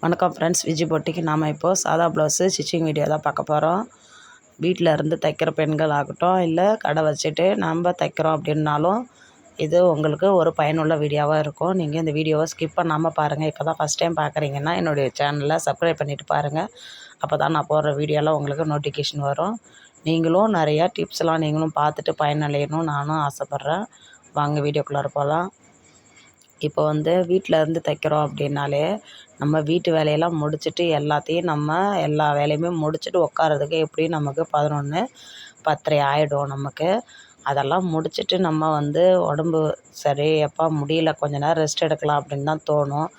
வணக்கம் ஃப்ரெண்ட்ஸ், விஜி பொட்டிக்கு நாம் இப்போது சாதா ப்ளவுஸு ஸ்டிச்சிங் வீடியோ தான் பார்க்க போகிறோம். வீட்டில் இருந்து தைக்கிற பெண்கள் ஆகட்டும், இல்லை கடை வச்சுட்டு நம்ம தைக்கிறோம் அப்படின்னாலும் இது உங்களுக்கு ஒரு பயனுள்ள வீடியோவாக இருக்கும். நீங்கள் இந்த வீடியோவை ஸ்கிப் பண்ணாமல் பாருங்கள். இப்போ தான் ஃபஸ்ட் டைம் பார்க்குறீங்கன்னா என்னுடைய சேனலை சப்ஸ்கிரைப் பண்ணிவிட்டு பாருங்கள். அப்போ தான் நான் போடுற வீடியோலாம் உங்களுக்கு நோட்டிஃபிகேஷன் வரும். நீங்களும் நிறையா டிப்ஸ்லாம் நீங்களும் பார்த்துட்டு பயனடையணும் நானும் ஆசைப்பட்றேன். வாங்க வீடியோக்குள்ளார போகலாம். இப்போ வீட்டில் இருந்து தைக்கிறோம் அப்படின்னாலே நம்ம வீட்டு வேலையெல்லாம் முடிச்சுட்டு எல்லாத்தையும் எல்லா வேலையுமே முடிச்சுட்டு உட்காரதுக்கு எப்படியும் நமக்கு 11 10:30 ஆகிடும் நமக்கு. அதெல்லாம் முடிச்சுட்டு நம்ம உடம்பு சரி எப்பா முடியல, கொஞ்ச நேரம் ரெஸ்ட் எடுக்கலாம் அப்படின்னு தான் தோணும்.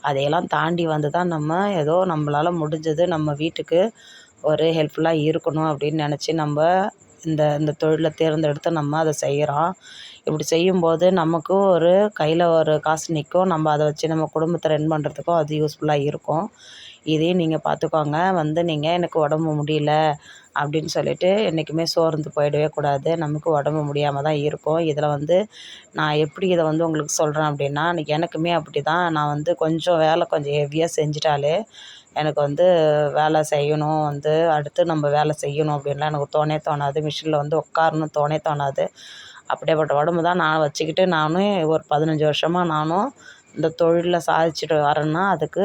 அதையெல்லாம் தாண்டி தான் நம்ம ஏதோ நம்மளால் முடிஞ்சது நம்ம வீட்டுக்கு ஒரு ஹெல்ப்ஃபுல்லாக இருக்கணும் அப்படின்னு நினச்சி நம்ம இந்த இந்த தொழிலை தேர்ந்தெடுத்து நம்ம அதை செய்கிறோம். இப்படி செய்யும்போது நமக்கு ஒரு கையில் ஒரு காசு நிற்கும். நம்ம அதை வச்சு நம்ம குடும்பத்தை ரன் பண்ணுறதுக்கும் அது யூஸ்ஃபுல்லாக இருக்கும். இதையும் நீங்கள் பார்த்துக்கோங்க. நீங்கள் எனக்கு உடம்பு முடியல அப்படின்னு சொல்லிட்டு என்றைக்குமே சோர்ந்து போயிடவே கூடாது. நமக்கு உடம்பு முடியாமல் தான் இருக்கும். இதில் நான் எப்படி இதை உங்களுக்கு சொல்கிறேன் அப்படின்னா, எனக்குமே அப்படி தான். நான் கொஞ்சம் வேலை கொஞ்சம் ஹெவியாக செஞ்சிட்டாலே எனக்கு வேலை செய்யணும், அடுத்து நம்ம வேலை செய்யணும் அப்படின்லாம் எனக்கு தோணாது. மிஷினில் உட்காரணும் தோணாது. அப்படியேப்பட்ட உடம்பு தான் நான் வச்சுக்கிட்டு நானும் ஒரு 15 வருஷமாக நானும் இந்த தொழிலில் சாதிச்சுட்டு வரேன்னா அதுக்கு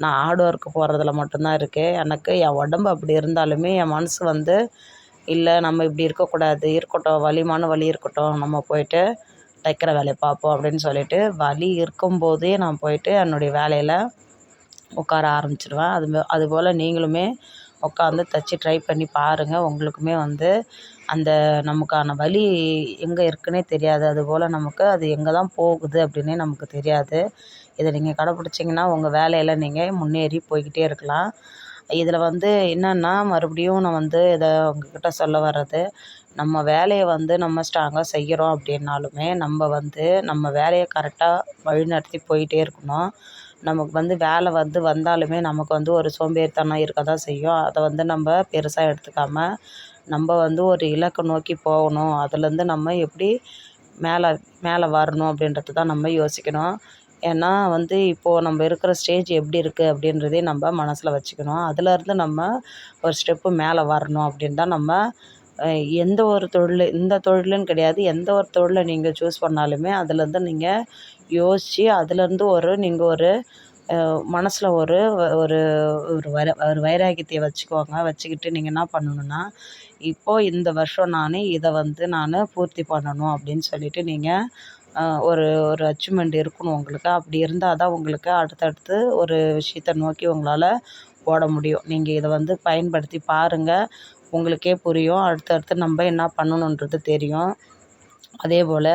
நான் ஹார்ட் ஒர்க்கு போடுறதுல மட்டும்தான் இருக்குது. எனக்கு என் உடம்பு அப்படி இருந்தாலுமே என் மனசு இல்லை, நம்ம இப்படி இருக்கக்கூடாது, இருக்கட்டும், வலிமான வலி இருக்கட்டும், நம்ம போயிட்டு தைக்கிற வேலையை பார்ப்போம் அப்படின்னு சொல்லிட்டு வலி இருக்கும்போதே நான் போயிட்டு என்னுடைய வேலையில் உட்கார ஆரம்பிச்சிடுவேன். அதுபோல் நீங்களுமே உட்காந்து தைச்சி ட்ரை பண்ணி பாருங்கள். உங்களுக்குமே அந்த நமக்கான வலி எங்கே இருக்குன்னே தெரியாது. அதுபோல் நமக்கு அது எங்கே தான் போகுது அப்படின்னே நமக்கு தெரியாது. இதை நீங்கள் கடைப்பிடிச்சிங்கன்னா உங்கள் வேலையில் நீங்கள் முன்னேறி போய்கிட்டே இருக்கலாம். இதில் என்னென்னா மறுபடியும் நான் இதை உங்ககிட்ட சொல்ல வர்றது, நம்ம வேலையை நம்ம ஸ்ட்ராங்காக செய்கிறோம் அப்படின்னாலுமே நம்ம வேலையை கரெக்டாக வழிநடத்தி போயிட்டே இருக்கணும். நமக்கு வேலை வந்தாலுமே நமக்கு ஒரு சோம்பேறித்தனம் இருக்க தான் செய்யும். அதை நம்ம பெருசாக எடுத்துக்காமல் நம்ம ஒரு இலக்கை நோக்கி போகணும். அதுலேருந்து நம்ம எப்படி மேலே மேலே வரணும் அப்படின்றது தான் நம்ம யோசிக்கணும். ஏன்னா இப்போது நம்ம இருக்கிற ஸ்டேஜ் எப்படி இருக்குது அப்படின்றதே நம்ம மனசில் வச்சுக்கணும். அதுலேருந்து நம்ம ஒரு ஸ்டெப்பு மேலே வரணும் அப்படின்னு தான் நம்ம எந்த ஒரு தொழில், இந்த தொழிலுன்னு கிடையாது, எந்த ஒரு தொழிலை நீங்கள் சூஸ் பண்ணாலுமே அதுலேருந்து நீங்கள் யோசித்து அதுலேருந்து நீங்கள் ஒரு மனசில் ஒரு ஒரு ஒரு வைராக்கியத்தை வச்சுக்கோங்க. வச்சுக்கிட்டு நீங்கள் என்ன பண்ணணுன்னா, இப்போது இந்த வருஷம் நான் இதை நான் பூர்த்தி பண்ணணும் அப்படின்னு சொல்லிவிட்டு நீங்கள் ஒரு ஒரு அச்சீவ்மெண்ட் இருக்கணும் உங்களுக்கு. அப்படி இருந்தால் தான் உங்களுக்கு அடுத்தடுத்து ஒரு விஷயத்தை நோக்கி உங்களால் ஓட முடியும். நீங்கள் இதை பயன்படுத்தி பாருங்கள். உங்களுக்கே புரியும். அடுத்தடுத்து நம்ம என்ன பண்ணணுன்றது தெரியும். அதேபோல்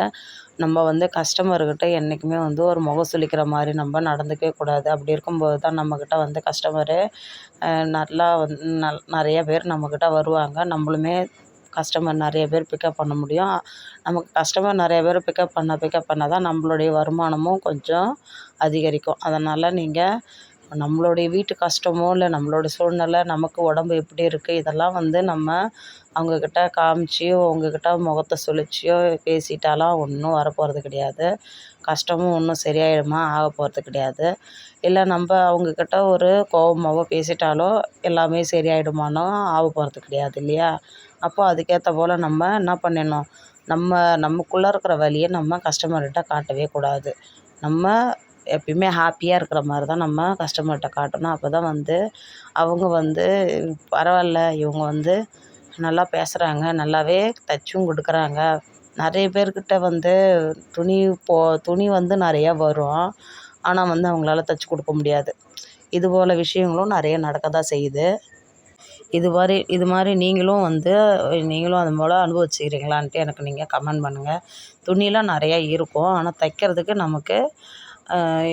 நம்ம கஸ்டமர்கிட்ட என்றைக்குமே ஒரு முகம் சுளிக்கிற மாதிரி நம்ம நடந்துக்கவே கூடாது. அப்படி இருக்கும்போது தான் நம்மக்கிட்ட கஸ்டமரு நல்லா நிறைய பேர் நம்மக்கிட்ட வருவாங்க. நம்மளுமே கஸ்டமர் நிறைய பேர் பிக்கப் பண்ண முடியும். நமக்கு கஸ்டமர் நிறைய பேர் பிக்கப் பண்ண தான் நம்மளுடைய வருமானமும் கொஞ்சம் அதிகரிக்கும். அதனால் நீங்கள் நம்மளுடைய வீட்டு கஷ்டமோ இல்லை நம்மளோட சூழ்நிலை, நமக்கு உடம்பு எப்படி இருக்குது, இதெல்லாம் நம்ம அவங்கக்கிட்ட காமிச்சியோ உங்கக்கிட்ட முகத்தை சுழிச்சியோ பேசிட்டாலாம் ஒன்றும் வரப்போகிறது கிடையாது. கஷ்டமும் ஒன்றும் சரியாயிடுமா ஆக போகிறது கிடையாது. இல்லை நம்ம அவங்கக்கிட்ட ஒரு கோபமாவோ பேசிட்டாலோ எல்லாமே சரியாயிடுமானோ ஆக போகிறது கிடையாது இல்லையா? அப்போ அதுக்கேற்ற போல் நம்ம என்ன பண்ணிடணும், நமக்குள்ளே இருக்கிற வலியை நம்ம கஸ்டமர்கிட்ட காட்டவே கூடாது. நம்ம எப்பயுமே ஹாப்பியாக இருக்கிற மாதிரி தான் நம்ம கஸ்டமர்கிட்ட காட்டணும். அப்போ தான் அவங்க பரவாயில்ல, இவங்க நல்லா பேசுகிறாங்க, நல்லாவே தைச்சும் கொடுக்குறாங்க. நிறைய பேர்கிட்ட துணி நிறையா வரும். ஆனால் அவங்களால தைச்சி கொடுக்க முடியாது. இதுபோல் விஷயங்களும் நிறைய நடக்க தான் செய்யுது. இது மாதிரி நீங்களும் அது போல் அனுபவிச்சுக்கிறீங்களான்ட்டு எனக்கு நீங்கள் கமெண்ட் பண்ணுங்கள். துணிலாம் நிறையா இருக்கும். ஆனால் தைக்கிறதுக்கு நமக்கு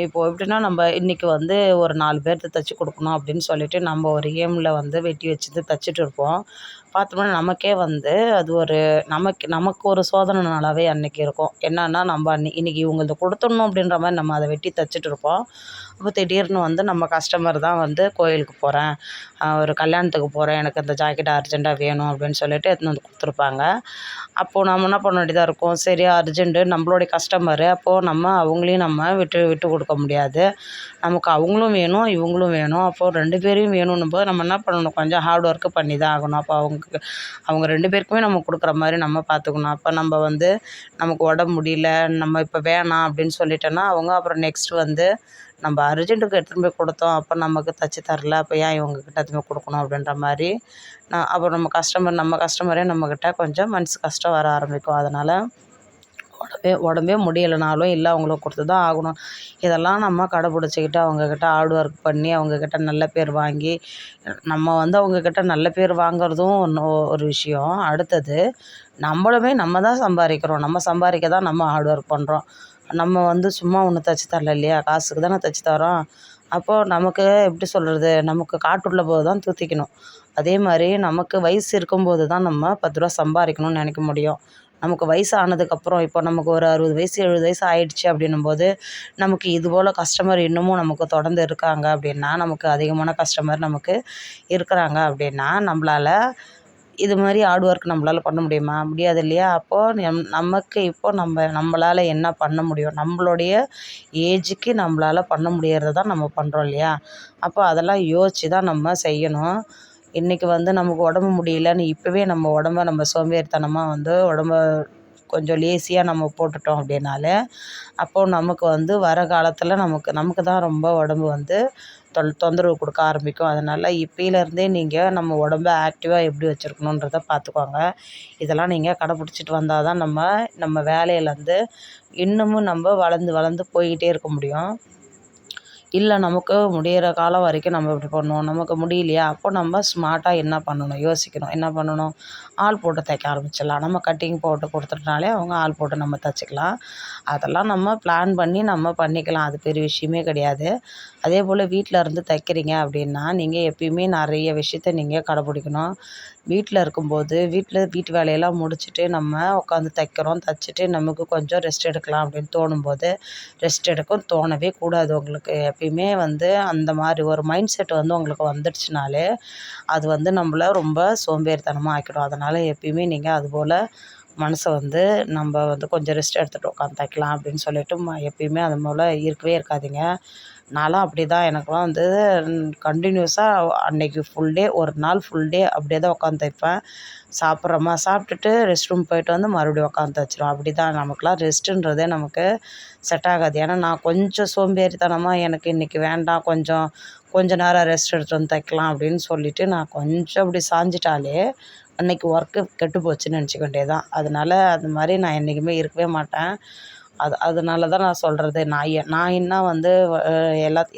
இப்போது எப்படின்னா நம்ம இன்றைக்கி ஒரு 4 பேர்த்துக்கு தைச்சி கொடுக்கணும் அப்படின்னு சொல்லிவிட்டு நம்ம ஒரு ஏமில் வெட்டி வச்சுட்டு தைச்சிட்டு இருப்போம். பார்த்தோம்னா நமக்கே வந்து அது ஒரு நமக்கு ஒரு சோதனை நாளாகவே அன்றைக்கி இருக்கும். என்னன்னா நம்ம இன்றைக்கி இவங்கள்து கொடுத்துடணும் அப்படின்ற மாதிரி நம்ம அதை வெட்டி தைச்சிட்டு இருப்போம். அப்போ திடீர்னு வந்து நம்ம கஸ்டமர் தான் வந்து கோயிலுக்கு போகிறேன், ஒரு கல்யாணத்துக்கு போகிறேன், எனக்கு அந்த ஜாக்கெட் அர்ஜெண்ட்டாக வேணும் அப்படின்னு சொல்லிட்டு எடுத்துன்னு வந்து கொடுத்துருப்பாங்க. அப்போது நம்ம என்ன பண்ண வேண்டியதாக இருக்கும், சரி அர்ஜென்ட்டு நம்மளுடைய கஸ்டமரு, அப்போது அவங்களையும் நம்ம விட்டு விட்டு கொடுக்க முடியாது. நமக்கு அவங்களும் வேணும், இவங்களும் வேணும். அப்போது 2 பேரையும் வேணுன்னும் போது நம்ம என்ன பண்ணணும், கொஞ்சம் ஹார்ட் ஒர்க்கு பண்ணி தான் ஆகணும். அப்போ அவங்க 2 பேருக்குமே நம்ம கொடுக்குற மாதிரி நம்ம பார்த்துக்கணும். அப்போ நம்ம வந்து நமக்கு உடம்பு முடியல, நம்ம இப்போ வேணாம் அப்படின்னு சொல்லிட்டோன்னா, அவங்க அப்புறம் நெக்ஸ்ட்டு வந்து நம்ம அர்ஜென்ட்டுக்கு எடுத்துகிட்டு போய் கொடுத்தோம், அப்போ நமக்கு தச்சு தரல, அப்போ ஏன் இவங்கக்கிட்ட எடுத்துன்னு போய் கொடுக்கணும் அப்படின்ற மாதிரி அப்புறம் நம்ம கஸ்டமரே நம்மக்கிட்ட கொஞ்சம் மனசு கஷ்டம் வர ஆரம்பிக்கும். அதனால் உடம்பே முடியலைனாலும் இல்லை அவங்களுக்கு கொடுத்து தான் ஆகணும். இதெல்லாம் நம்ம கடைப்பிடிச்சிக்கிட்டு அவங்கக்கிட்ட ஹார்ட் ஒர்க் பண்ணி அவங்கக்கிட்ட நல்ல பேர் வாங்கி நம்ம வந்து அவங்கக்கிட்ட நல்ல பேர் வாங்குறதும் ஒரு விஷயம். அடுத்தது நம்மளுமே நம்ம தான் சம்பாதிக்கிறோம். நம்ம சம்பாதிக்க தான் நம்ம ஹார்ட் ஒர்க் பண்ணுறோம். நம்ம வந்து சும்மா ஒன்றும் தைச்சி தரல இல்லையா, காசுக்கு தானே தைச்சி தரோம். அப்போது நமக்கு எப்படி சொல்கிறது, நமக்கு காட்டுள்ள போது தான் தூத்திக்கணும். அதே மாதிரி நமக்கு வயசு இருக்கும்போது தான் நம்ம 10 ரூபா சம்பாதிக்கணும்னு நினைக்க முடியும். நமக்கு வயசு ஆனதுக்கப்புறம் இப்போ நமக்கு ஒரு 60 வயசு 70 வயசு ஆயிடுச்சு அப்படின்னும்போது நமக்கு இதுபோல் கஸ்டமர் இன்னமும் நமக்கு தொடர்ந்து இருக்காங்க அப்படின்னா, நமக்கு அதிகமான கஸ்டமர் நமக்கு இருக்கிறாங்க அப்படின்னா, நம்மளால் இது மாதிரி ஹார்ட் ஒர்க் நம்மளால் பண்ண முடியுமா? முடியாது இல்லையா? அப்போது நமக்கு இப்போது நம்மளால் என்ன பண்ண முடியும்? நம்மளுடைய ஏஜுக்கு நம்மளால் பண்ண முடியறத தான் நம்ம பண்ணுறோம் இல்லையா? அப்போ அதெல்லாம் யோசித்து தான் நம்ம செய்யணும். இன்றைக்கி வந்து நமக்கு உடம்பு முடியலன்னு இப்போவே நம்ம உடம்ப நம்ம சோம்பேறித்தனமாக வந்து உடம்ப கொஞ்சம் லேசியாக நம்ம போட்டுட்டோம் அப்படின்னாலே, அப்போது நமக்கு வந்து வர காலத்தில் நமக்கு தான் ரொம்ப உடம்பு வந்து தொந்தரவு கொடுக்க ஆரம்பிக்கும். அதனால் இப்பயிலேருந்தே நீங்கள் நம்ம உடம்ப ஆக்டிவாக எப்படி வச்சுருக்கணுன்றத பார்த்துக்கோங்க. இதெல்லாம் நீங்கள் கடைப்பிடிச்சிட்டு வந்தால் தான் நம்ம வேலையிலேருந்து இன்னமும் நம்ம வளர்ந்து வளர்ந்து போய்க்கிட்டே இருக்க முடியும். இல்லை நமக்கு முடியிற காலம் வரைக்கும் நம்ம இப்படி பண்ணுவோம், நமக்கு முடியலையா, அப்போ நம்ம ஸ்மார்ட்டாக என்ன பண்ணணும், யோசிக்கணும். என்ன பண்ணணும், ஆள் போட்டு தைக்க ஆரம்பிச்சிடலாம். நம்ம கட்டிங் போட்டு கொடுத்துட்டனாலே அவங்க ஆள் போட்டு நம்ம தைச்சிக்கலாம். அதெல்லாம் நம்ம பிளான் பண்ணி நம்ம பண்ணிக்கலாம். அது பெரிய விஷயமே கிடையாது. அதே போல் வீட்டில் இருந்து தைக்கிறீங்க அப்படின்னா, நீங்கள் எப்பயுமே நிறைய விஷயத்த நீங்கள் கடைப்பிடிக்கணும். வீட்டில் இருக்கும்போது வீட்டு வேலையெல்லாம் முடிச்சுட்டு நம்ம உட்காந்து தைக்கிறோம், தைச்சிட்டு நமக்கு கொஞ்சம் ரெஸ்ட் எடுக்கலாம் அப்படின்னு தோணும்போது ரெஸ்ட் எடுக்க தோணவே கூடாது. உங்களுக்கு எப்பயுமே வந்து அந்த மாதிரி ஒரு மைண்ட் செட் வந்து உங்களுக்கு வந்துடுச்சுனாலே அது வந்து நம்மள ரொம்ப சோம்பேறித்தனமாக ஆக்கிடும். அதனால் எப்பயுமே நீங்கள் அதுபோல் மனசை வந்து நம்ம வந்து கொஞ்சம் ரெஸ்ட் எடுத்துகிட்டு உட்காந்து தைக்கலாம் அப்படின்னு சொல்லிட்டு எப்பயுமே அது போல் இருக்கவே இருக்காதீங்க. நான்லாம் அப்படி தான், எனக்கெலாம் வந்து கண்டினியூஸாக அன்றைக்கி ஃபுல் டே, ஒரு நாள் ஃபுல் டே அப்படியே தான் உட்காந்து தைப்பேன். சாப்பிட்றோமா, சாப்பிட்டுட்டு ரெஸ்ட் ரூம் போயிட்டு வந்து மறுபடியும் உட்காந்து தைச்சிருவேன். அப்படி தான் நமக்குலாம் ரெஸ்ட்டுன்றதே நமக்கு செட் ஆகாது. ஏன்னா நான் கொஞ்சம் சோம்பேறித்தனமாக எனக்கு இன்றைக்கி வேண்டாம், கொஞ்ச நேரம் ரெஸ்ட் எடுத்துட்டு வந்து தைக்கலாம் அப்படின்னு சொல்லிவிட்டு நான் கொஞ்சம் அப்படி சாஞ்சிட்டாலே அன்றைக்கி ஒர்க்கு கெட்டு போச்சுன்னு நினச்சிக்க வேண்டியது தான். அதனால அது மாதிரி நான் என்றைக்குமே இருக்கவே மாட்டேன். அதனால தான் நான் சொல்கிறது, நான் என்ன வந்து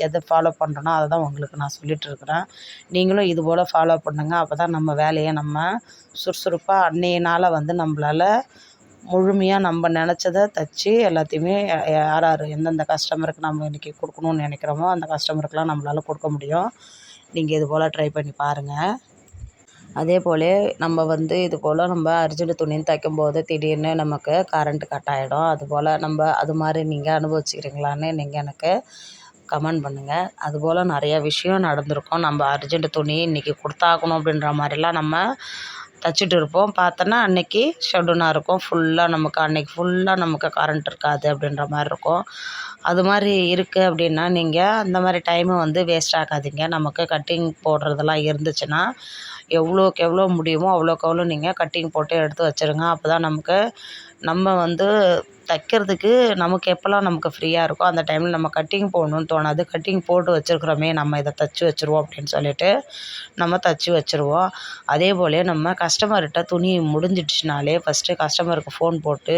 எதை ஃபாலோ பண்ணுறேனோ அதை தான் உங்களுக்கு நான் சொல்லிகிட்டு இருக்கிறேன். நீங்களும் இது போல் ஃபாலோ பண்ணுங்கள். அப்போ தான் நம்ம வேலையை நம்ம சுறுசுறுப்பாக அன்றைய நாளை வந்து நம்மளால் முழுமையாக நம்ம நினச்சத தைச்சி எல்லாத்தையுமே யார் எந்தெந்த கஸ்டமருக்கு நம்ம இன்றைக்கி கொடுக்கணுன்னு நினைக்கிறோமோ அந்த கஸ்டமருக்கெலாம் நம்மளால் கொடுக்க முடியும். நீங்கள் இது போல் ட்ரை பண்ணி பாருங்கள். அதே போல் நம்ம வந்து இது போல் நம்ம அர்ஜென்ட் துணின்னு தைக்கும்போது திடீர்னு நமக்கு கரண்ட் கட் ஆகிடும். அதுபோல் அது மாதிரி நீங்கள் அனுபவிச்சுக்கிறீங்களான்னு நீங்கள் எனக்கு கமெண்ட் பண்ணுங்கள். அதுபோல் நிறையா விஷயம் நடந்திருக்கும். நம்ம அர்ஜென்ட் துணி இன்றைக்கி கொடுத்தாகணும் அப்படின்ற மாதிரிலாம் நம்ம தைச்சிட்டு இருப்போம். பார்த்தோன்னா அன்றைக்கி ஷெட்யூனாக இருக்கும். அன்றைக்கி ஃபுல்லாக நமக்கு கரண்ட் இருக்காது அப்படின்ற மாதிரி இருக்கும். அது மாதிரி இருக்குது அப்படின்னா நீங்கள் அந்த மாதிரி டைமை வந்து வேஸ்ட் ஆக்காதீங்க. நமக்கு கட்டிங் போடுறதெல்லாம் இருந்துச்சுன்னா எவ்வளோக்கு எவ்வளோ முடியுமோ அவ்வளோக்கு அவ்வளோ நீங்கள் கட்டிங் போட்டு எடுத்து வச்சுருங்க. அப்போ தான் நம்ம வந்து தைக்கிறதுக்கு நமக்கு எப்போல்லாம் நமக்கு ஃப்ரீயாக இருக்கோ அந்த டைமில் நம்ம கட்டிங் போடணுன்னு தோணாது. கட்டிங் போட்டு வச்சுருக்குறோமே, நம்ம இதை தைச்சி வச்சுருவோம் அப்படின்னு சொல்லிட்டு நம்ம தைச்சி வச்சுருவோம். அதே போல் நம்ம கஸ்டமர்கிட்ட துணி முடிஞ்சிடுச்சுனாலே ஃபஸ்ட்டு கஸ்டமருக்கு ஃபோன் போட்டு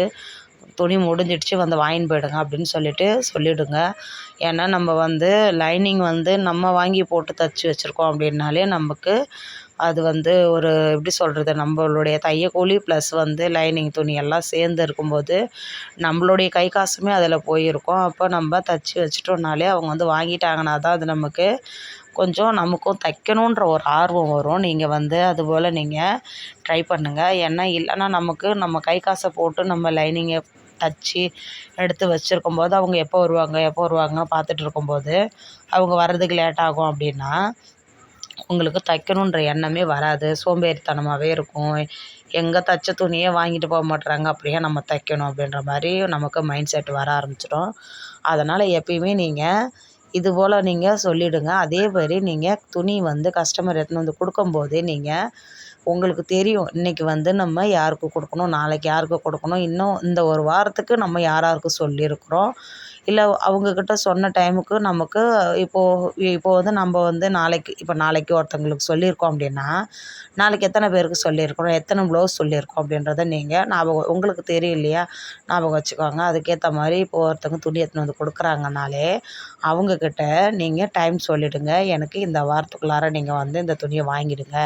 துணி முடிஞ்சிடுச்சு வந்து வாங்கின்னு போயிடுங்க அப்படின்னு சொல்லிவிடுங்க. ஏன்னா நம்ம வந்து லைனிங் வந்து நம்ம வாங்கி போட்டு தைச்சி வச்சுருக்கோம் அப்படின்னாலே நமக்கு அது வந்து ஒரு எப்படி சொல்கிறது, நம்மளுடைய தையக்கூலி ப்ளஸ் வந்து லைனிங் துணி எல்லாம் சேர்ந்து இருக்கும்போது நம்மளுடைய கை காசுமே அதில் போயிருக்கும். அப்போ நம்ம தைச்சி வச்சிட்டோம்னாலே அவங்க வந்து வாங்கிட்டாங்கன்னா தான் அது நமக்கு கொஞ்சம் நமக்கும் தைக்கணுன்ற ஒரு ஆர்வம் வரும். நீங்கள் வந்து அதுபோல் நீங்கள் ட்ரை பண்ணுங்கள். ஏன்னா இல்லைன்னா நமக்கு நம்ம கை காசை போட்டு நம்ம லைனிங்கை தச்சு எடுத்து வச்சுருக்கும்போது அவங்க எப்போ வருவாங்க எப்போ வருவாங்கன்னு பார்த்துட்டு இருக்கும்போது அவங்க வர்றதுக்கு லேட் ஆகும் அப்படின்னா உங்களுக்கு தைக்கணுன்ற எண்ணமே வராது. சோம்பேறித்தனமாகவே இருக்கும். எங்கே தச்ச துணியே வாங்கிட்டு போக மாட்றாங்க, அப்படியே நம்ம தைக்கணும் அப்படின்ற மாதிரி நமக்கு மைண்ட் செட் வர ஆரம்பிச்சிடும். அதனால் எப்பயுமே நீங்கள் இதுபோல் நீங்கள் சொல்லிவிடுங்க. அதே மாதிரி நீங்கள் துணி வந்து கஸ்டமர் எடுத்துன்னு வந்து கொடுக்கும்போதே நீங்கள் உங்களுக்கு தெரியும் இன்றைக்கி வந்து நம்ம யாருக்கு கொடுக்கணும், நாளைக்கு யாருக்கு கொடுக்கணும், இன்னும் இந்த ஒரு வாரத்துக்கு நம்ம யார் யாருக்கு சொல்லியிருக்கிறோம். இல்லை அவங்கக்கிட்ட சொன்ன டைமுக்கு நமக்கு இப்போது வந்து நம்ம வந்து நாளைக்கு ஒருத்தவங்களுக்கு சொல்லியிருக்கோம் அப்படின்னா, நாளைக்கு எத்தனை பேருக்கு சொல்லியிருக்கிறோம், எத்தனை ப்ளவுஸ் சொல்லியிருக்கோம் அப்படின்றத நீங்கள் ஞாபகம் உங்களுக்கு தெரியும் இல்லையா? ஞாபகம் வச்சுக்கோங்க. அதுக்கேற்ற மாதிரி இப்போ ஒருத்தவங்க துணி எடுத்துன்னு வந்து கொடுக்குறாங்கனாலே அவங்கக்கிட்ட நீங்கள் டைம் சொல்லிவிடுங்க. எனக்கு இந்த வாரத்துக்குள்ளார நீங்கள் வந்து இந்த துணியை வாங்கிடுங்க,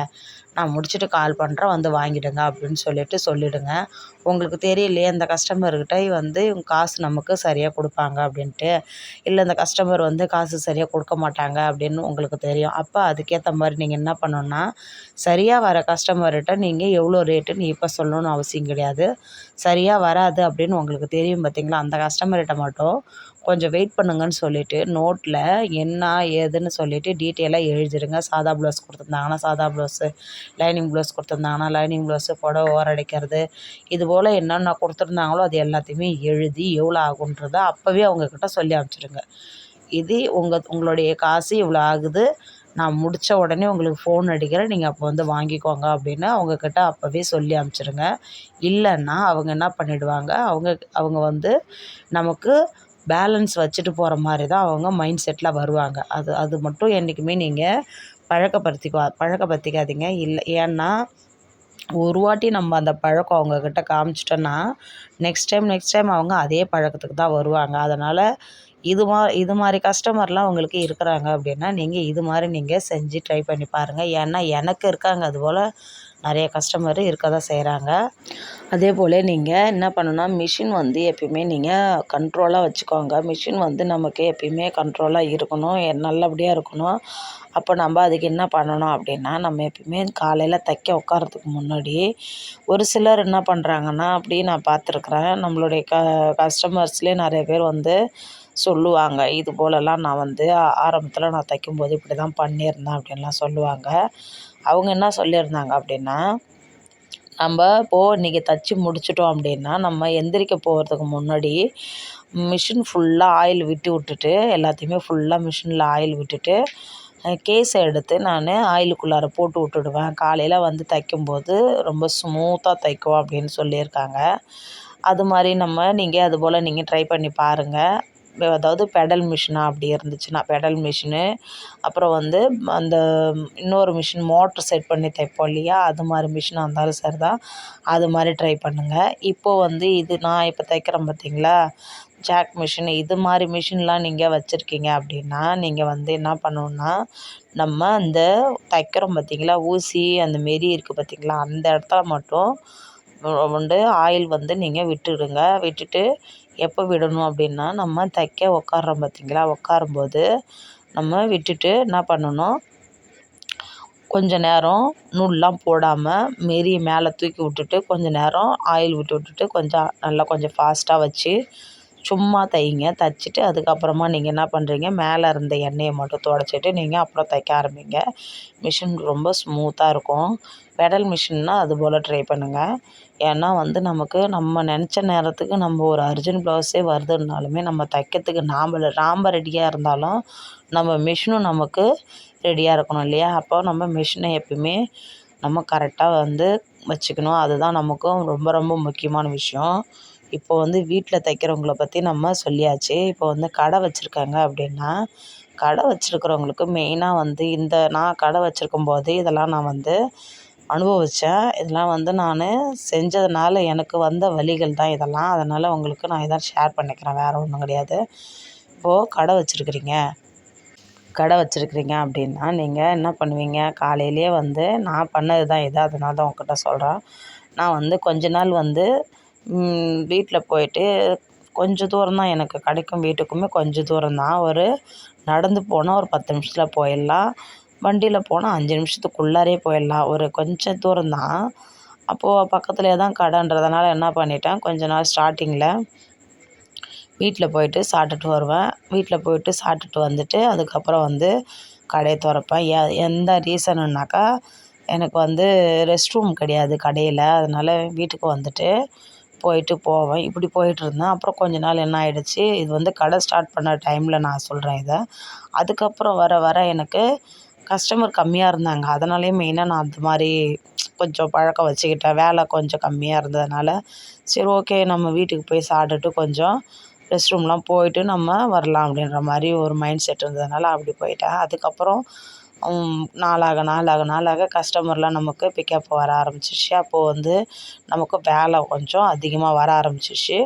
நான் முடிச்சுட்டு கால் பண்ணுறேன், வந்து வாங்கிடுங்க அப்படின்னு சொல்லிவிடுங்க. உங்களுக்கு தெரியலையே இந்த கஸ்டமர்கிட்ட வந்து இவங்க காசு நமக்கு சரியாக கொடுப்பாங்க அப்படின்ட்டு, இல்லை இந்த கஸ்டமர் வந்து காசு சரியாக கொடுக்க மாட்டாங்க அப்படின்னு உங்களுக்கு தெரியும். அப்போ அதுக்கேற்ற மாதிரி நீங்கள் என்ன பண்ணணுன்னா, சரியாக வர கஸ்டமர்கிட்ட நீங்கள் எவ்வளோ ரேட்டுன்னு இப்போ சொல்லணும்னு அவசியம் கிடையாது. சரியாக வராது அப்படின்னு உங்களுக்கு தெரியும் பார்த்தீங்களா, அந்த கஸ்டமர்கிட்ட மட்டும் கொஞ்சம் வெயிட் பண்ணுங்கன்னு சொல்லிவிட்டு நோட்டில் என்ன ஏதுன்னு சொல்லிவிட்டு டீட்டெயிலாக எழுதிடுங்க. சாதா ப்ளவுஸ் கொடுத்துருந்தாங்கன்னா சாதா ப்ளவுஸு, லைனிங் ப்ளவுஸ் கொடுத்துருந்தாங்கன்னா லைனிங் ப்ளவுஸு, புடவ ஓரடிக்கிறது, இதுபோல் என்னென்ன கொடுத்துருந்தாங்களோ அது எல்லாத்தையுமே எழுதி எவ்வளோ ஆகுன்றதை அப்போவே அவங்கக்கிட்ட சொல்லி அனுப்பிச்சிடுங்க. இது உங்களுடைய காசு இவ்வளோ ஆகுது, நான் முடித்த உடனே உங்களுக்கு ஃபோன் அடிக்கிறேன், நீங்கள் அப்போ வந்து வாங்கிக்கோங்க அப்படின்னு அவங்கக்கிட்ட அப்போவே சொல்லி அனுப்பிச்சிடுங்க. இல்லைன்னா அவங்க என்ன பண்ணிவிடுவாங்க, அவங்க வந்து நமக்கு பேலன்ஸ் வச்சுட்டு போகிற மாதிரி தான் அவங்க மைண்ட் செட்டில் வருவாங்க. அது மட்டும் என்றைக்குமே நீங்கள் பழக்கப்படுத்திக்காதீங்க. ஏன்னா ஒரு வாட்டி நம்ம அந்த பழக்கம் அவங்கக்கிட்ட காமிச்சிட்டோன்னா நெக்ஸ்ட் டைம் அவங்க அதே பழக்கத்துக்கு தான் வருவாங்க. அதனால் இது மாதிரி கஸ்டமர்லாம் உங்களுக்கு இருக்கிறாங்க அப்படின்னா நீங்கள் இது மாதிரி நீங்கள் செஞ்சு ட்ரை பண்ணி பாருங்கள். ஏன்னா எனக்கு இருக்காங்க அதுபோல் நிறைய கஸ்டமரு இருக்க தான் செய்கிறாங்க. அதே போல் நீங்கள் என்ன பண்ணணும்னா மிஷின் வந்து எப்பயுமே நீங்கள் கண்ட்ரோலாக வச்சுக்கோங்க. மிஷின் வந்து நமக்கு எப்பயுமே கண்ட்ரோலாக இருக்கணும், நல்லபடியாக இருக்கணும். அப்போ நம்ம அதுக்கு என்ன பண்ணணும் அப்படின்னா, நம்ம எப்பயுமே காலையில் தைக்க உட்கார்றதுக்கு முன்னாடி ஒரு சிலர் என்ன பண்ணுறாங்கன்னா, அப்படி நான் பார்த்துருக்குறேன், நம்மளுடைய கஸ்டமர்ஸ்லேயே நிறைய பேர் வந்து சொல்லுவாங்க, இது போலலாம் நான் வந்து ஆரம்பத்தில் நான் தைக்கும்போது இப்படி தான் பண்ணியிருந்தேன் அப்படின்லாம் சொல்லுவாங்க. அவங்க என்ன சொல்லியிருந்தாங்க அப்படின்னா, நம்ம இப்போது இன்றைக்கி தச்சு முடிச்சிட்டோம் அப்படின்னா நம்ம எந்திரிக்க போகிறதுக்கு முன்னாடி மிஷின் ஃபுல்லாக ஆயில் விட்டுட்டு எல்லாத்தையுமே ஃபுல்லாக மிஷினில் ஆயில் விட்டுட்டு கேஸை எடுத்து நான் ஆயிலுக்குள்ளார போட்டு விட்டுடுவேன். காலையில் வந்து தைக்கும்போது ரொம்ப ஸ்மூத்தாக தைக்கும் அப்படின்னு சொல்லியிருக்காங்க. அது மாதிரி நீங்கள் அதுபோல் நீங்கள் ட்ரை பண்ணி பாருங்கள். அதாவது பெடல் மிஷினாக அப்படி இருந்துச்சுன்னா பெடல் மிஷினு, அப்புறம் வந்து அந்த இன்னொரு மிஷின் மோட்ரு செட் பண்ணி தைப்போம் இல்லையா, அது மாதிரி மிஷினாக இருந்தாலும் சரி தான், அது மாதிரி ட்ரை பண்ணுங்கள். இப்போது வந்து நான் இப்போ தைக்கிறேன் பார்த்தீங்களா ஜாக் மிஷின், இது மாதிரி மிஷின்லாம் நீங்கள் வச்சுருக்கீங்க அப்படின்னா நீங்கள் வந்து என்ன பண்ணணுன்னா, நம்ம அந்த தைக்கிறோம் பார்த்தீங்களா ஊசி அந்த மாரி இருக்குது பார்த்தீங்களா, அந்த இடத்துல மட்டும் வந்து ஆயில் வந்து நீங்கள் விட்டுட்டு எப்போ விடணும் அப்படின்னா, நம்ம தைக்க உட்கார்றோம் பார்த்தீங்களா, உட்காரும்போது நம்ம விட்டுட்டு என்ன பண்ணணும், கொஞ்சம் நேரம் நூல்லாம் போடாமல் மேலே தூக்கி விட்டுட்டு கொஞ்சம் நேரம் ஆயில் விட்டுட்டு கொஞ்சம் ஃபாஸ்ட்டாக வச்சு சும்மா தைங்க. தைச்சிட்டு அதுக்கப்புறமா நீங்கள் என்ன பண்ணுறீங்க, மேலே இருந்த எண்ணெயை மட்டும் துடைச்சிட்டு நீங்கள் அப்புறம் தைக்க ஆரம்பிங்க. மிஷின் ரொம்ப ஸ்மூத்தாக இருக்கும். பெடல் மிஷின்னா அதுபோல் ட்ரை பண்ணுங்கள். ஏன்னா வந்து நம்ம நினச்ச நேரத்துக்கு நம்ம ஒரு அர்ஜென்ட் ப்ளவுஸே வருதுன்னாலுமே நம்ம தைக்கிறதுக்கு நாம் ரெடியாக இருந்தாலும் நம்ம மிஷினும் நமக்கு ரெடியாக இருக்கணும் இல்லையா? அப்போ நம்ம மிஷினை எப்பயுமே நம்ம கரெக்டாக வந்து வச்சுக்கணும். அதுதான் நமக்கும் ரொம்ப ரொம்ப முக்கியமான விஷயம். இப்போ வந்து வீட்டில் தைக்கிறவங்கள பற்றி நம்ம சொல்லியாச்சு. இப்போ வந்து கடை வச்சுருக்காங்க அப்படின்னா, கடை வச்சுருக்கிறவங்களுக்கு மெயினாக வந்து நான் கடை வச்சுருக்கும்போது இதெல்லாம் நான் வந்து அனுபவித்தேன். இதெல்லாம் வந்து நான் செஞ்சதுனால எனக்கு வந்த வலிகள் தான் இதெல்லாம். அதனால் உங்களுக்கு நான் இதை ஷேர் பண்ணிக்கிறேன், வேறு ஒன்றும் கிடையாது. இப்போது கடை வச்சுருக்கிறீங்க அப்படின்னா நீங்கள் என்ன பண்ணுவீங்க, காலையிலேயே வந்து நான் பண்ணது தான் இது, அதனால தான் உங்ககிட்ட சொல்கிறேன். நான் வந்து கொஞ்ச நாள் வந்து வீட்டில் போயிட்டு கொஞ்சம் தூரம் தான் எனக்கு கடைக்கும் வீட்டுக்குமே கொஞ்சம் தூரம் தான், ஒரு நடந்து போனால் ஒரு 10 நிமிஷத்தில் போயிடலாம். வண்டியில் போனால் 5 நிமிஷத்துக்குள்ளாரே போயிடலாம். ஒரு கொஞ்சம் தூரம் தான். அப்போது பக்கத்துலேயே தான் கடைன்றதுனால என்ன பண்ணிட்டேன், கொஞ்ச நாள் ஸ்டார்டிங்கில் வீட்டில் போயிட்டு சாப்பிட்டுட்டு வருவேன். வீட்டில் போயிட்டு சாப்பிட்டுட்டு வந்துட்டு அதுக்கப்புறம் வந்து கடையை திறப்பேன். எந்த ரீசனுன்னாக்கா, எனக்கு வந்து ரெஸ்ட் ரூம் கிடையாது கடையில். அதனால் வீட்டுக்கு வந்துட்டு போயிட்டு போவேன். இப்படி போயிட்டுருந்தேன். அப்புறம் கொஞ்ச நாள் என்ன ஆகிடுச்சு, இது வந்து கடை ஸ்டார்ட் பண்ண டைமில் நான் சொல்கிறேன் இதை. அதுக்கப்புறம் வர வர எனக்கு கஸ்டமர் கம்மியாக இருந்தாங்க. அதனாலேயே மெயினாக நான் அந்த மாதிரி கொஞ்சம் பழக்கம் வச்சுக்கிட்டேன். வேலை கொஞ்சம் கம்மியாக இருந்ததுனால, சரி ஓகே நம்ம வீட்டுக்கு போய் சாப்பிட்டுட்டு கொஞ்சம் ரெஸ்ட் ரூம்லாம் போயிட்டு நம்ம வரலாம் அப்படின்ற மாதிரி ஒரு மைண்ட் செட் இருந்ததுனால அப்படி போயிட்டேன். அதுக்கப்புறம் நாளாக நாளாக நாளாக கஸ்டமர்லாம் நமக்கு பிக்கப் வர ஆரம்பிச்சிச்சு. அப்போது வந்து நமக்கு வேலை கொஞ்சம் அதிகமாக வர ஆரம்பிச்சிச்சு.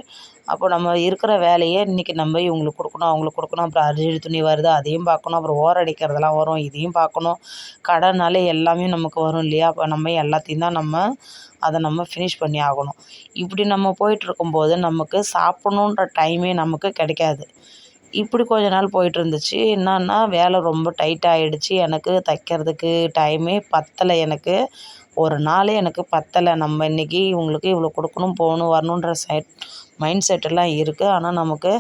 அப்போ நம்ம இருக்கிற வேலையை இன்றைக்கி நம்ம இவங்களுக்கு கொடுக்கணும், அவங்களுக்கு கொடுக்கணும். அப்புறம் அரிசி துணி வருது அதையும் பார்க்கணும். அப்புறம் ஓரடிக்கிறதெல்லாம் வரும், இதையும் பார்க்கணும். கடைனாலே எல்லாமே நமக்கு வரும் இல்லையா? அப்போ நம்ம எல்லாத்தையும் தான் அதை நம்ம ஃபினிஷ் பண்ணி ஆகணும். இப்படி நம்ம போயிட்டுருக்கும்போது நமக்கு சாப்பிட்ணுன்ற டைமே நமக்கு கிடைக்காது. இப்படி கொஞ்ச நாள் போயிட்டுருந்துச்சு. என்னன்னா வேலை ரொம்ப டைட் ஆகிடுச்சு. எனக்கு தைக்கிறதுக்கு டைமே பத்தலை எனக்கு. ஒரு நாளே எனக்கு பத்தலை. நம்ம இன்றைக்கி இவங்களுக்கு இவ்வளோ கொடுக்கணும், போகணும், வரணுன்ற மைண்ட் செட்டெல்லாம் இருக்குது. ஆனால் நமக்கு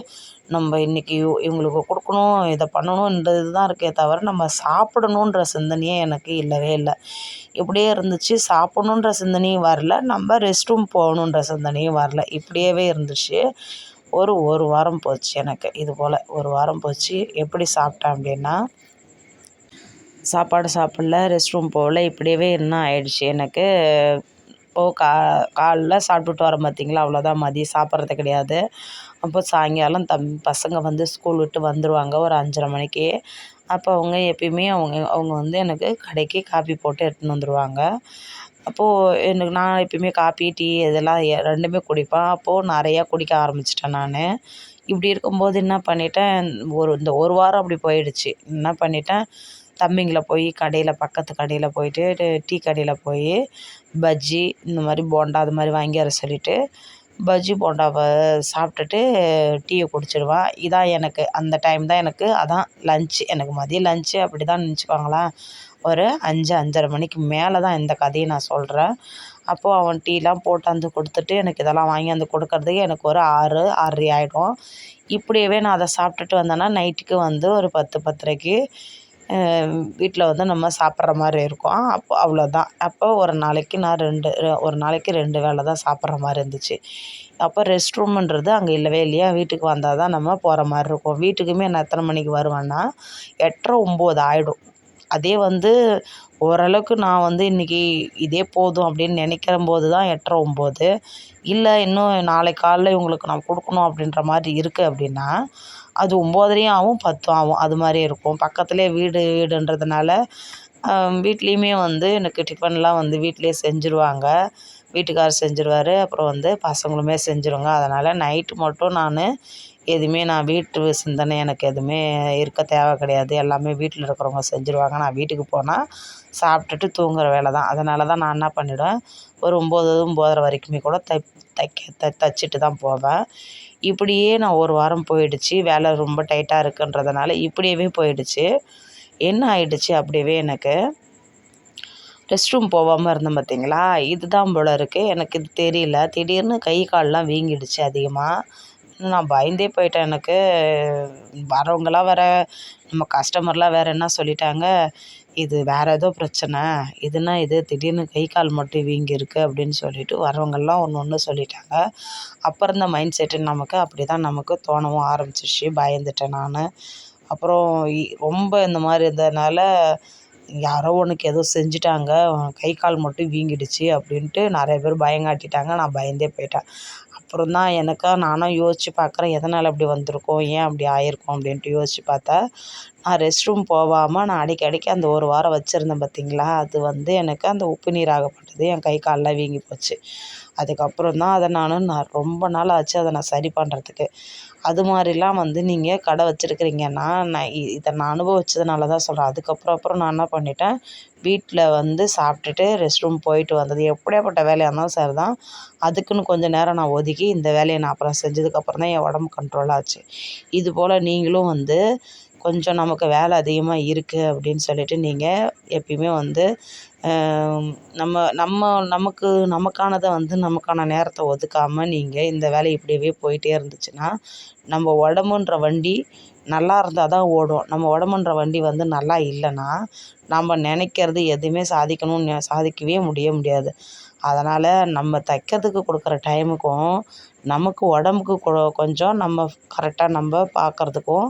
நம்ம இன்றைக்கி இவங்களுக்கு கொடுக்கணும், இதை பண்ணணுன்றது தான் இருக்கே தவிர நம்ம சாப்பிடணுன்ற சிந்தனையே எனக்கு இல்லவே இல்லை. இப்படியே இருந்துச்சு. சாப்பிட்ணுன்ற சிந்தனையும் வரல, நம்ம ரெஸ்ட் ரூம் போகணுன்ற சிந்தனையும் வரல. இப்படியே இருந்துச்சு. ஒரு வாரம் போச்சு எனக்கு. இது போல் ஒரு வாரம் போச்சு. எப்படி சாப்பிட்டேன் அப்படின்னா, சாப்பாடு சாப்பிடல, ரெஸ்ட் ரூம் போகல. இப்படியே என்ன ஆயிடுச்சு எனக்கு, காலைல சாப்பிட்டுட்டு வரேன் பார்த்தீங்களா, அவ்வளோதான். மதியம் சாப்பிட்றது கிடையாது. அப்போ சாயங்காலம் பசங்க வந்து ஸ்கூல் விட்டு வந்துடுவாங்க ஒரு 5:30 மணிக்கு. அப்போ அவங்க எப்பயுமே அவங்க வந்து எனக்கு கடைக்கு காப்பி போட்டு எடுத்துன்னு வந்துடுவாங்க. அப்போது எனக்கு நான் எப்பயுமே காப்பி, டீ இதெல்லாம் 2மே குடிப்பேன். அப்போது நிறையா குடிக்க ஆரம்பிச்சிட்டேன் நான். இப்படி இருக்கும்போது என்ன பண்ணிட்டேன், இந்த ஒரு வாரம் அப்படி போயிடுச்சு. என்ன பண்ணிட்டேன், தம்பிங்களை போய் பக்கத்து கடையில் போயிட்டு டீ கடையில் போய் பஜ்ஜி இந்த மாதிரி போண்டா அது மாதிரி வாங்கி வர சொல்லிவிட்டு பஜ்ஜி போண்டாவை சாப்பிட்டுட்டு டீயை குடிச்சிடுவேன். இதான் எனக்கு அந்த டைம் தான் எனக்கு அதான் லன்ச்சு. எனக்கு மதியம் லன்ச்சு அப்படி தான் நினச்சிக்கோங்களேன். ஒரு 5:30 மணிக்கு மேலே தான் இந்த கதையை நான் சொல்கிறேன். அப்போது அவன் டீலாம் போட்டாந்து கொடுத்துட்டு எனக்கு இதெல்லாம் வாங்கியாந்து கொடுக்கறதுக்கு எனக்கு ஒரு 6, 6:30 ஆகிடும். இப்படியே நான் அதை சாப்பிட்டுட்டு வந்தேன்னா நைட்டுக்கு வந்து ஒரு 10, 10:30க்கு வீட்டில் வந்து நம்ம சாப்பிட்ற மாதிரி இருக்கும். அப்போ அவ்வளோதான். அப்போ ஒரு நாளைக்கு நான் 2 வேளை தான் சாப்பிட்ற மாதிரி இருந்துச்சு. அப்போ ரெஸ்ட் ரூமுன்றது அங்கே இல்லவே இல்லையா. வீட்டுக்கு வந்தால் தான் நம்ம போகிற மாதிரி இருக்கும். வீட்டுக்குமே நான் எத்தனை மணிக்கு வருவேன்னா 8:30, 9 ஆகிடும். அதே வந்து ஓரளவுக்கு நான் வந்து இன்றைக்கி இதே போதும் அப்படின்னு நினைக்கிறம்போது தான் 8:30, 9. இல்லை இன்னும் நாளைக்கு காலைல இவங்களுக்கு நான் கொடுக்கணும் அப்படின்ற மாதிரி இருக்குது அப்படின்னா அது 9:30 ஆகும், 10 ஆகும். அது மாதிரி இருக்கும். பக்கத்துலேயே வீடுன்றதுனால வீட்லேயுமே வந்து எனக்கு டிஃபன்லாம் வந்து வீட்டிலேயே செஞ்சுருவாங்க. வீட்டுக்காரர் செஞ்சுருவார். அப்புறம் வந்து பசங்களுமே செஞ்சுருவாங்க. அதனால் நைட்டு மட்டும் நான் வீட்டு சிந்தனை எனக்கு எதுவுமே இருக்க தேவை கிடையாது. எல்லாமே வீட்டில் இருக்கிறவங்க செஞ்சுருவாங்க. நான் வீட்டுக்கு போனால் சாப்பிட்டுட்டு தூங்குகிற வேலை தான். அதனால தான் நான் என்ன பண்ணிவிடுவேன், ஒரு 9, 9:30 வரைக்குமே கூட தைச்சிட்டு தான் போவேன். இப்படியே நான் ஒரு வாரம் போயிடுச்சு. வேலை ரொம்ப டைட்டாக இருக்குன்றதுனால இப்படியே போயிடுச்சு. என்ன ஆயிடுச்சு அப்படியே எனக்கு, ரெஸ்ட் ரூம் போகாமல் இருந்தேன் பார்த்தீங்களா, இதுதான் போல இருக்குது. எனக்கு இது தெரியல. திடீர்னு கை கால்லாம் வீங்கிடுச்சு அதிகமாக. நான் பயந்தே போயிட்டேன். எனக்கு வரவங்களாம் வேறு நம்ம கஸ்டமர்லாம் வேறு என்ன சொல்லிட்டாங்க, இது வேறு ஏதோ பிரச்சனை, இது திடீர்னு கை கால் மட்டும் வீங்கியிருக்கு அப்படின்னு சொல்லிட்டு வரவங்கெல்லாம் ஒன்று சொல்லிட்டாங்க. அப்போ இருந்த மைண்ட் செட்டு நமக்கு அப்படி தான் நமக்கு தோணவும் ஆரம்பிச்சிச்சு. பயந்துட்டேன் நான். அப்புறம் ரொம்ப இந்த மாதிரி இருந்ததுனால யாரோ உனக்கு ஏதோ செஞ்சுட்டாங்க, கை கால் மட்டும் வீங்கிடுச்சு அப்படின்ட்டு நிறைய பேர் பயங்காட்டிட்டாங்க. நான் பயந்தே போயிட்டேன். அப்புறம் தான் நானும் யோசித்து பார்க்குறேன், எதனால் அப்படி வந்திருக்கோம், ஏன் அப்படி ஆயிருக்கோம் அப்படின்ட்டு யோசித்து பார்த்தா, நான் ரெஸ்ட் ரூம் போகாமல் நான் அடிக்கடிக்கு அந்த ஒரு வாரம் வச்சுருந்தேன் பார்த்தீங்களா, அது வந்து எனக்கு அந்த உப்பு நீர் ஆகப்பட்டது. என் கை கால்லாம் வீங்கி போச்சு. அதுக்கப்புறம் தான் அதை நான் ரொம்ப நாள் ஆச்சு அதை நான் சரி பண்ணுறதுக்கு. அது மாதிரிலாம் வந்து நீங்கள் கடை வச்சுருக்கிறீங்கன்னா, இதை நான் அனுபவிச்சதுனால தான் சொல்கிறேன். அப்புறம் நான் என்ன பண்ணிட்டேன், வீட்டில் வந்து சாப்பிட்டுட்டு ரெஸ்ட் ரூம் போயிட்டு வந்தது எப்படியாப்பட்ட வேலையாக இருந்தாலும் சரி தான், அதுக்குன்னு கொஞ்சம் நேரம் நான் ஒதுக்கி இந்த வேலையை நான் அப்புறம் செஞ்சதுக்கப்புறம் தான் என் உடம்பு கண்ட்ரோல் ஆச்சு. இதுபோல் நீங்களும் வந்து கொஞ்சம் நமக்கு வேலை அதிகமாக இருக்குது அப்படின்னு சொல்லிட்டு நீங்கள் எப்பயுமே வந்து நம்ம நம்ம நமக்கு நமக்கானதை வந்து நமக்கான நேரத்தை ஒதுக்காமல் நீங்கள் இந்த வேலை இப்படியே போயிட்டே இருந்துச்சுன்னா நம்ம உடம்புன்ற வண்டி நல்லா இருந்தால் தான் ஓடும். நம்ம உடம்புன்ற வண்டி வந்து நல்லா இல்லைன்னா நம்ம நினைக்கிறது எதுவுமே சாதிக்கவே முடியாது. அதனால் நம்ம தைக்கிறதுக்கு கொடுக்குற டைமுக்கும் நமக்கு உடம்புக்கு கொஞ்சம் நம்ம கரெக்டாக நம்ம பார்க்குறதுக்கும்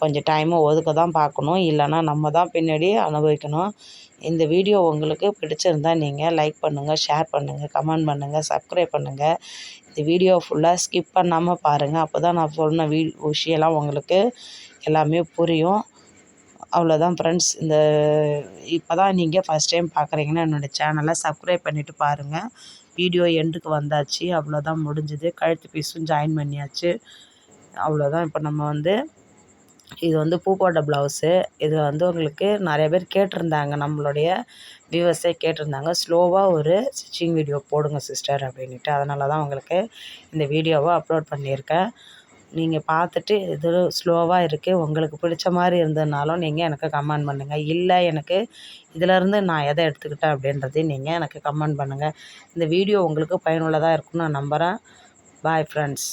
கொஞ்சம் டைமை ஒதுக்க தான் பார்க்கணும். இல்லைன்னா நம்ம தான் பின்னாடி அனுபவிக்கணும். இந்த வீடியோ உங்களுக்கு பிடிச்சிருந்தா நீங்கள் லைக் பண்ணுங்கள், ஷேர் பண்ணுங்கள், கமெண்ட் பண்ணுங்கள், சப்ஸ்கிரைப் பண்ணுங்கள். இந்த வீடியோ ஃபுல்லாக ஸ்கிப் பண்ணாமல் பாருங்கள். அப்போ தான் நான் சொன்ன விஷயம்லாம் உங்களுக்கு எல்லாமே புரியும். அவ்வளோதான் ஃப்ரெண்ட்ஸ். இப்போ தான் நீங்கள் ஃபஸ்ட் டைம் பார்க்குறீங்கன்னா என்னோடய சேனலை சப்ஸ்கிரைப் பண்ணிவிட்டு பாருங்கள். வீடியோ எண்டுக்கு வந்தாச்சு. அவ்வளோதான், முடிஞ்சுது. கழுத்து பீஸும் ஜாயின் பண்ணியாச்சு. அவ்வளோதான். இப்போ நம்ம வந்து இது வந்து பூ போட்ட ப்ளவுஸு. இது வந்து உங்களுக்கு நிறைய பேர் கேட்டிருந்தாங்க, நம்மளுடைய வியூவர்ஸே கேட்டிருந்தாங்க, ஸ்லோவாக ஒரு ஸ்டிச்சிங் வீடியோ போடுங்க சிஸ்டர் அப்படின்ட்டு. அதனால தான் உங்களுக்கு இந்த வீடியோவை அப்லோட் பண்ணியிருக்கேன். நீங்கள் பார்த்துட்டு இது ஸ்லோவாக இருக்குது, உங்களுக்கு பிடிச்ச மாதிரி இருந்ததுனாலும் நீங்கள் எனக்கு கமெண்ட் பண்ணுங்கள். இல்லை எனக்கு இதிலேருந்து நான் எதை எடுத்துக்கிட்டேன் அப்படின்றதையும் நீங்கள் எனக்கு கமெண்ட் பண்ணுங்கள். இந்த வீடியோ உங்களுக்கு பயனுள்ளதாக இருக்கும்னு நான் நம்புகிறேன். Bye friends.